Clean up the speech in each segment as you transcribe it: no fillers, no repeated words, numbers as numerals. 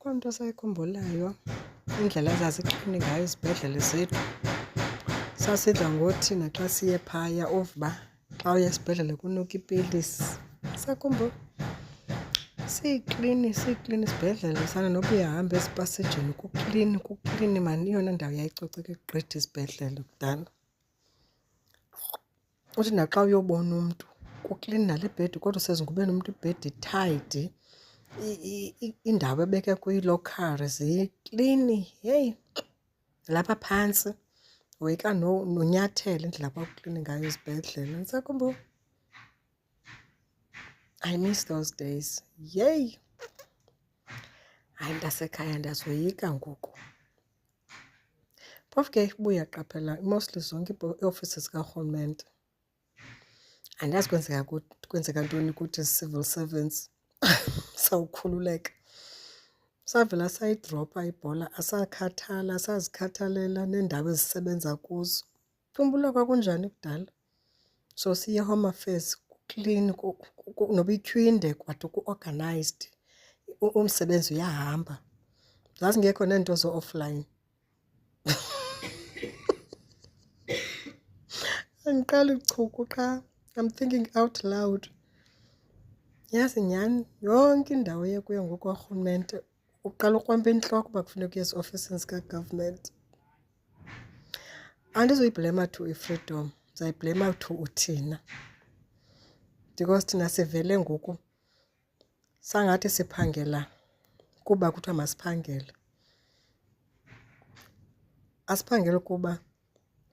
Konto osayikhumbulayo indlela ezazixhini ngayo izibhedlele zethu. Sasidla ngothi naxa siye phaya uvuba xa uye esibhedlele kunuka ipilisi. Sakhumbula siyiklini isibhedlele sana noba uyahamba ezipasejini kuklini mani. Iyona ndawo yayicoceke gqithi isibhedlele kudala. Uthi naxa uyobona umntu kuklini nale bhedi, kodwa usezingubeni umntu ibhedi tidy. Indawo ebeke kwiilokhari ziklini. Heyi, lapha phantsi woyika nonyathela indlela abakuklini ngayo izibhedlele. Ndisakhumbula. I miss those days. Yeyi. Hayi, mntasekhaya ndiyazoyika ngoku. Phofu ke uba uyaqaphela mostly zonke iiofisi zikarhulumente, andazi kwenzeka ntoni kuthi civil servants. Sawukhululeka. Savela sayidropha ibhola, asakhathala, asazikhathalela neendawo ezisebenza kuzo. Khumbula kwakunjani kudala? So siye Home Affairs kuklini, noba ityhwinde kwade ku-organized. Umsebenzi uyahamba. Zazingekho neento zo-offline. Andiqali uchuku qha. I'm thinking out loud. Yazi nyhani yonke indawo ekuyo ngoku karhulumente uqala ukrwempa intloko uba kufuneka uye eziofisini zika-government. Andizoyiblema to i-freedom, ndizayiblema to uthina. Because thina sivele ngoku sangathi siphangela kuba kuthiwa masiphangele. Asiphangeli kuba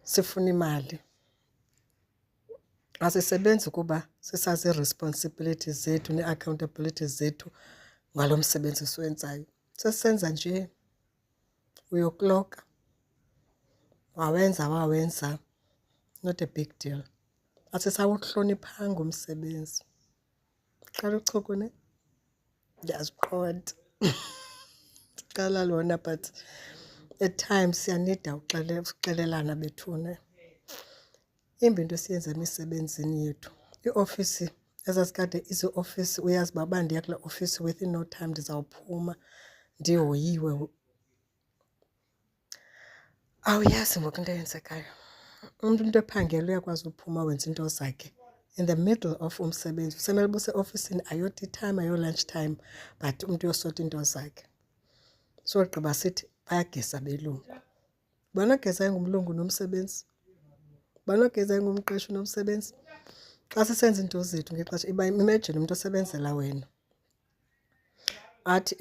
sifuna imali. Asisebenzi kuba sisazi ii-responsibilities zethu nee-accountabilities zethu ngalo msebenzi siwenzayo. Sesisenza nje uyokloka. Wawenza. Not a big deal. Asisawuhloniphanga umsebenzi. Qala uchuku ne? Ndiyaziqonda. Ndiqala lona but at times siyanida uxelelana bethune. Imbi into esiyenza emisebenzini yethu. Iofisi ezazikade iziofisi uyazi uba ndiya kule ofisi within no time ndizawuphuma ndihoyiwe. Awuyazi ngoku into eyenzekayo. Umntu into ephangela uyakwazi uphuma wenza into zakhe. In the middle of umsebenzi usemele uba useofisini ayoti time, ayo-lunch time, but umntu uyosota into zakhe. So gqiba sithi bayageza belungu. Banogeza engumlungu nomsebenzi? Banogeza engumqeshi nomsebenzi? Xa sisenza into zethu ngexesha, imagine umntu osebenzela wena athi